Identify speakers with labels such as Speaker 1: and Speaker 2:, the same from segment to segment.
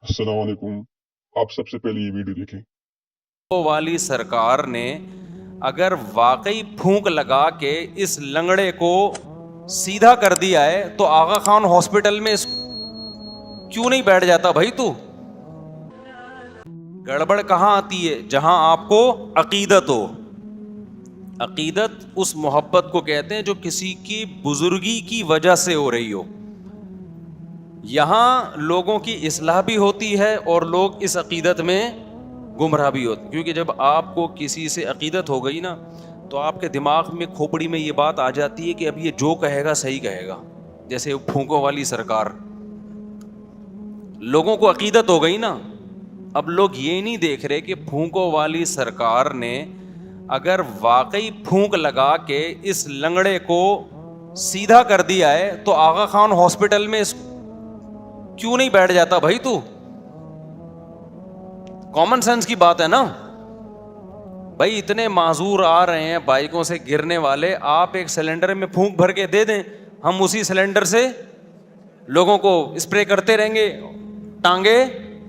Speaker 1: السلام علیکم. آپ سب سے پہلے یہ ویڈیو دیکھیں.
Speaker 2: والی سرکار نے اگر واقعی پھونک لگا کے اس لنگڑے کو سیدھا کر دیا ہے تو آغا خان ہاسپٹل میں کیوں نہیں بیٹھ جاتا بھائی؟ تو گڑبڑ کہاں آتی ہے؟ جہاں آپ کو عقیدت ہو. عقیدت اس محبت کو کہتے ہیں جو کسی کی بزرگی کی وجہ سے ہو رہی ہو. یہاں لوگوں کی اصلاح بھی ہوتی ہے اور لوگ اس عقیدت میں گمراہ بھی ہوتے ہیں، کیونکہ جب آپ کو کسی سے عقیدت ہو گئی نا تو آپ کے دماغ میں کھوپڑی میں یہ بات آ جاتی ہے کہ اب یہ جو کہے گا صحیح کہے گا. جیسے پھونکوں والی سرکار، لوگوں کو عقیدت ہو گئی نا. اب لوگ یہ نہیں دیکھ رہے کہ پھونکوں والی سرکار نے اگر واقعی پھونک لگا کے اس لنگڑے کو سیدھا کر دیا ہے تو آغا خان ہاسپٹل میں کیوں نہیں بیٹھ جاتا بھائی؟ تو کامن سینس کی بات ہے نا بھائی. اتنے معذور آ رہے ہیں بائکوں سے گرنے والے، آپ ایک سلنڈر میں پھونک بھر کے دے دیں، ہم اسی سلنڈر سے لوگوں کو اسپرے کرتے رہیں گے، ٹانگیں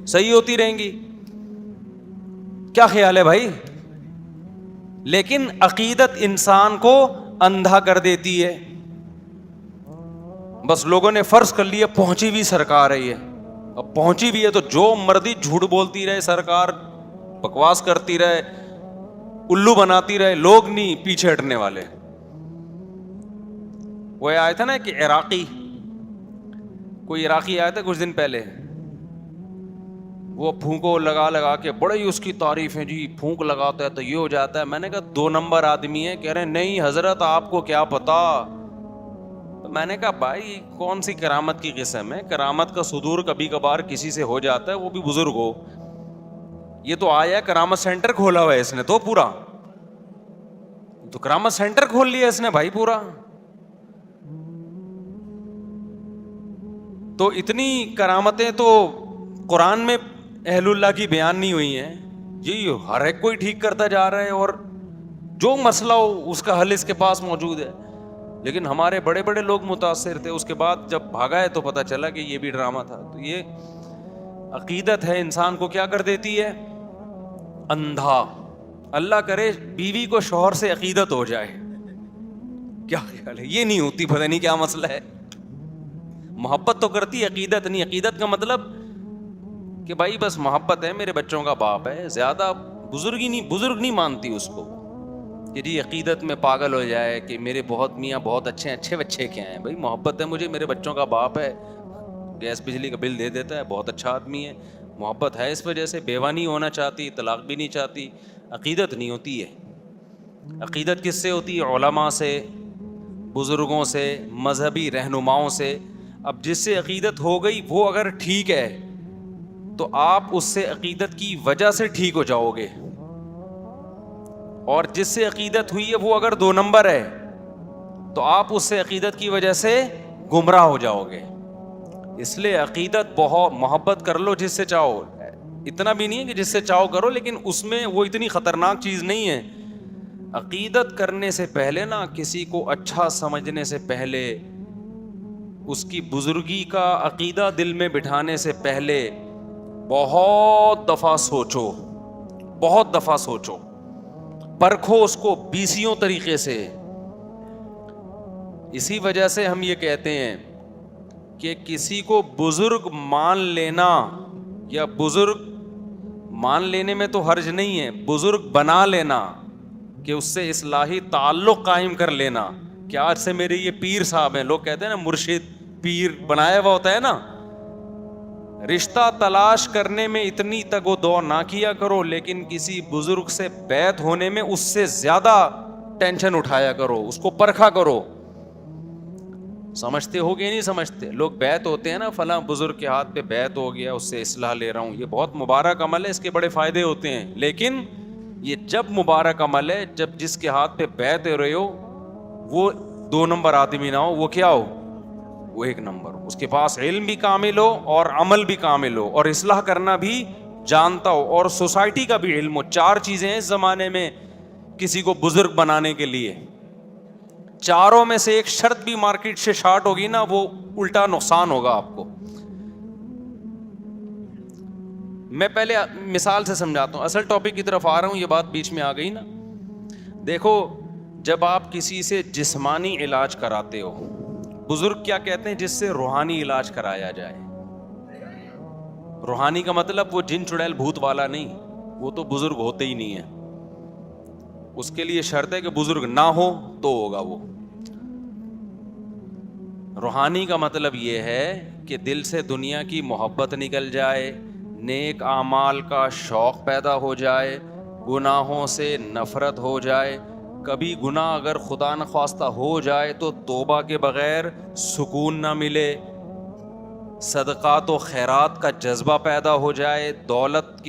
Speaker 2: صحیح ہوتی رہیں گی. کیا خیال ہے بھائی؟ لیکن عقیدت انسان کو اندھا کر دیتی ہے. بس لوگوں نے فرض کر لیا پہنچی بھی سرکار ہے یہ، اب پہنچی بھی ہے تو جو مردی جھوٹ بولتی رہے سرکار، بکواس کرتی رہے، الو بناتی رہے، لوگ نہیں پیچھے ہٹنے والے. وہ آیا تھا نا کہ کوئی عراقی آیا تھا کچھ دن پہلے، وہ پھونکو لگا لگا کے بڑے ہی اس کی تعریف ہے، جی پھونک لگاتا ہے تو یہ ہو جاتا ہے. میں نے کہا 2 نمبر آدمی ہے. کہہ رہے نہیں حضرت آپ کو کیا پتا. تو میں نے کہا بھائی کون سی کرامت کی قسم ہے؟ کرامت کا صدور کبھی کبھار کسی سے ہو جاتا ہے، وہ بھی بزرگ ہو. یہ تو آیا کرامت سینٹر کھولا ہوا ہے اس نے تو پورا، تو کرامت سینٹر کھول لیا اس نے بھائی پورا. تو اتنی کرامتیں تو قرآن میں اہل اللہ کی بیان نہیں ہوئی ہیں جی. ہر ایک کوئی ٹھیک کرتا جا رہا ہے اور جو مسئلہ ہو اس کا حل اس کے پاس موجود ہے. لیکن ہمارے بڑے بڑے لوگ متاثر تھے، اس کے بعد جب بھاگا ہے تو پتا چلا کہ یہ بھی ڈرامہ تھا. تو یہ عقیدت ہے انسان کو کیا کر دیتی ہے؟ اندھا. اللہ کرے بیوی کو شوہر سے عقیدت ہو جائے، کیا خیال ہے؟ یہ نہیں ہوتی، پتہ نہیں کیا مسئلہ ہے. محبت تو کرتی، عقیدت نہیں. عقیدت کا مطلب کہ بھائی بس محبت ہے، میرے بچوں کا باپ ہے، زیادہ بزرگ نہیں مانتی اس کو کہ جی عقیدت میں پاگل ہو جائے کہ میرے بہت میاں بہت اچھے بچے کیا ہیں. بھائی محبت ہے مجھے، میرے بچوں کا باپ ہے، گیس بجلی کا بل دے دیتا ہے، بہت اچھا آدمی ہے. محبت ہے اس وجہ سے، بیوہ نہیں ہونا چاہتی، طلاق بھی نہیں چاہتی. عقیدت نہیں ہوتی ہے. عقیدت کس سے ہوتی ہے؟ علماء سے، بزرگوں سے، مذہبی رہنماؤں سے. اب جس سے عقیدت ہو گئی وہ اگر ٹھیک ہے تو آپ اس سے عقیدت کی وجہ سے ٹھیک ہو جاؤ گے، اور جس سے عقیدت ہوئی ہے وہ اگر 2 نمبر ہے تو آپ اس سے عقیدت کی وجہ سے گمراہ ہو جاؤ گے. اس لیے عقیدت بہت محبت کر لو جس سے چاہو، اتنا بھی نہیں ہے کہ جس سے چاہو کرو، لیکن اس میں وہ اتنی خطرناک چیز نہیں ہے. عقیدت کرنے سے پہلے نا، کسی کو اچھا سمجھنے سے پہلے، اس کی بزرگی کا عقیدہ دل میں بٹھانے سے پہلے بہت دفعہ سوچو، پرکھو اس کو 20 طریقے سے. اسی وجہ سے ہم یہ کہتے ہیں کہ کسی کو بزرگ مان لینا، یا بزرگ مان لینے میں تو حرج نہیں ہے، بزرگ بنا لینا کہ اس سے اصلاحی تعلق قائم کر لینا. کہ آج سے میرے یہ پیر صاحب ہیں، لوگ کہتے ہیں نا مرشد پیر بنایا ہوا ہوتا ہے نا. رشتہ تلاش کرنے میں اتنی تگ و دو نہ کیا کرو، لیکن کسی بزرگ سے بیعت ہونے میں اس سے زیادہ ٹینشن اٹھایا کرو، اس کو پرکھا کرو. سمجھتے ہو کہ نہیں سمجھتے؟ لوگ بیعت ہوتے ہیں نا، فلاں بزرگ کے ہاتھ پہ بیعت ہو گیا، اس سے اصلاح لے رہا ہوں، یہ بہت مبارک عمل ہے، اس کے بڑے فائدے ہوتے ہیں. لیکن یہ جب مبارک عمل ہے جب جس کے ہاتھ پہ بیعت ہو رہے ہو وہ 2 نمبر آدمی نہ ہو، وہ کیا ہو؟ وہ 1 نمبر ہو. اس کے پاس علم بھی کامل ہو اور عمل بھی کامل ہو اور اصلاح کرنا بھی جانتا ہو اور سوسائٹی کا بھی علم ہو. 4 چیزیں ہیں اس زمانے میں کسی کو بزرگ بنانے کے لیے. چاروں میں سے ایک شرط بھی مارکیٹ سے شارٹ ہوگی نا، وہ الٹا نقصان ہوگا آپ کو. میں پہلے مثال سے سمجھاتا ہوں, اصل ٹاپک کی طرف آ رہا ہوں, یہ بات بیچ میں آ گئی نا. دیکھو جب آپ کسی سے جسمانی علاج کراتے ہو, بزرگ کیا کہتے ہیں, جس سے روحانی علاج کرایا جائے. روحانی کا مطلب وہ جن چڑیل بھوت والا نہیں, وہ تو بزرگ ہوتے ہی نہیں ہیں. اس کے لیے شرط ہے کہ بزرگ نہ ہو تو ہوگا وہ. روحانی کا مطلب یہ ہے کہ دل سے دنیا کی محبت نکل جائے, نیک اعمال کا شوق پیدا ہو جائے, گناہوں سے نفرت ہو جائے. کبھی گناہ اگر خدا نخواستہ ہو جائے تو توبہ کے بغیر سکون نہ ملے, صدقات و خیرات کا جذبہ پیدا ہو جائے, دولت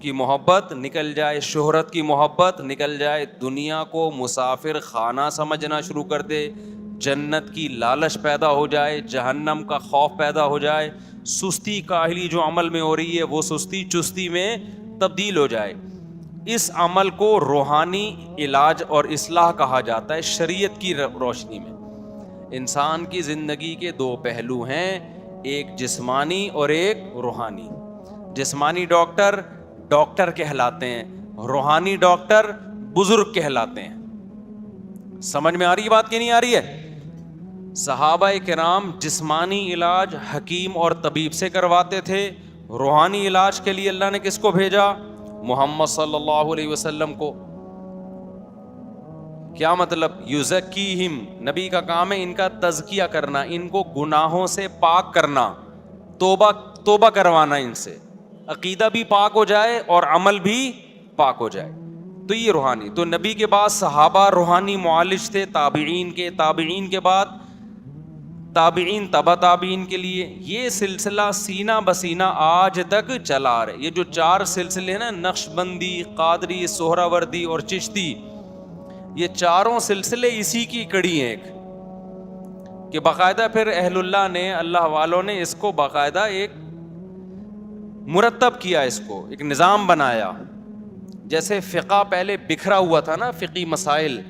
Speaker 2: کی محبت نکل جائے, شہرت کی محبت نکل جائے, دنیا کو مسافر خانہ سمجھنا شروع کر دے, جنت کی لالچ پیدا ہو جائے, جہنم کا خوف پیدا ہو جائے, سستی کاہلی جو عمل میں ہو رہی ہے وہ سستی چستی میں تبدیل ہو جائے. اس عمل کو روحانی علاج اور اصلاح کہا جاتا ہے شریعت کی روشنی میں. انسان کی زندگی کے دو پہلو ہیں, ایک جسمانی اور ایک روحانی. جسمانی ڈاکٹر ڈاکٹر کہلاتے ہیں, روحانی ڈاکٹر بزرگ کہلاتے ہیں. سمجھ میں آ رہی ہے بات کہ نہیں آ رہی ہے؟ صحابہ کرام جسمانی علاج حکیم اور طبیب سے کرواتے تھے, روحانی علاج کے لیے اللہ نے کس کو بھیجا؟ محمد صلی اللہ علیہ وسلم کو. کیا مطلب؟ یزکیہم, نبی کا کام ہے ان کا تزکیہ کرنا, ان کو گناہوں سے پاک کرنا, توبہ کروانا ان سے, عقیدہ بھی پاک ہو جائے اور عمل بھی پاک ہو جائے. تو یہ روحانی. تو نبی کے بعد صحابہ روحانی معالج تھے, تابعین کے بعد تابعین تبع تابعین کے لیے. یہ سلسلہ سینہ بسینہ آج تک چلا رہے. یہ جو 4 سلسلے ہیں نا, نقش بندی, قادری, سہراوردی اور چشتی, یہ چاروں سلسلے اسی کی کڑی ہیں ایک, کہ باقاعدہ پھر اہل اللہ نے, اللہ والوں نے اس کو باقاعدہ ایک مرتب کیا, اس کو ایک نظام بنایا. جیسے فقہ پہلے بکھرا ہوا تھا نا, فقی مسائل,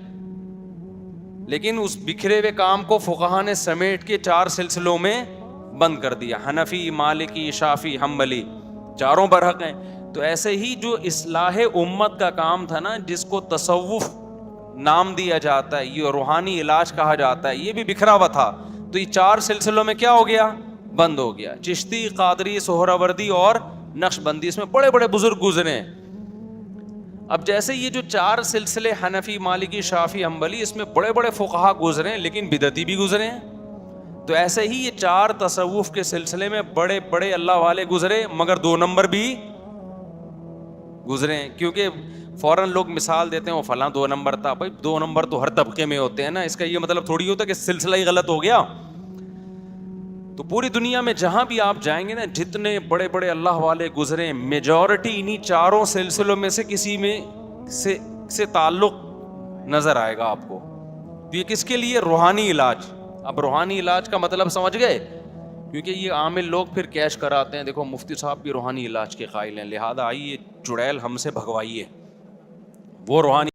Speaker 2: لیکن اس بکھرے ہوئے کام کو فقہاء نے سمیٹ کے 4 سلسلوں میں بند کر دیا, حنفی, مالکی, شافعی, حنبلی, چاروں برحق ہیں. تو ایسے ہی جو اصلاح امت کا کام تھا نا, جس کو تصوف نام دیا جاتا ہے, یہ روحانی علاج کہا جاتا ہے, یہ بھی بکھرا ہوا تھا. تو یہ 4 سلسلوں میں کیا ہو گیا؟ بند ہو گیا. چشتی, قادری, سہراوردی اور نقش بندی, اس میں بڑے بڑے بزرگ گزرے ہیں. اب جیسے یہ جو 4 سلسلے حنفی, مالکی, شافعی, حنبلی, اس میں بڑے بڑے فقہا گزرے ہیں لیکن بدعتی بھی گزرے ہیں. تو ایسے ہی یہ 4 تصوف کے سلسلے میں بڑے بڑے اللہ والے گزرے, مگر 2 نمبر بھی گزرے ہیں. کیونکہ فوراً لوگ مثال دیتے ہیں وہ فلاں 2 نمبر تھا. بھائی 2 نمبر تو ہر طبقے میں ہوتے ہیں نا, اس کا یہ مطلب تھوڑی ہوتا کہ سلسلہ ہی غلط ہو گیا. تو پوری دنیا میں جہاں بھی آپ جائیں گے نا, جتنے بڑے بڑے اللہ والے گزرے, میجورٹی انہی 4 سلسلوں میں سے کسی میں سے تعلق نظر آئے گا آپ کو. تو یہ کس کے لیے؟ روحانی علاج. اب روحانی علاج کا مطلب سمجھ گئے؟ کیونکہ یہ عامل لوگ پھر کیش کراتے ہیں, دیکھو مفتی صاحب بھی روحانی علاج کے قائل ہیں, لہذا آئیے چڑیل ہم سے بھگوائیے, وہ روحانی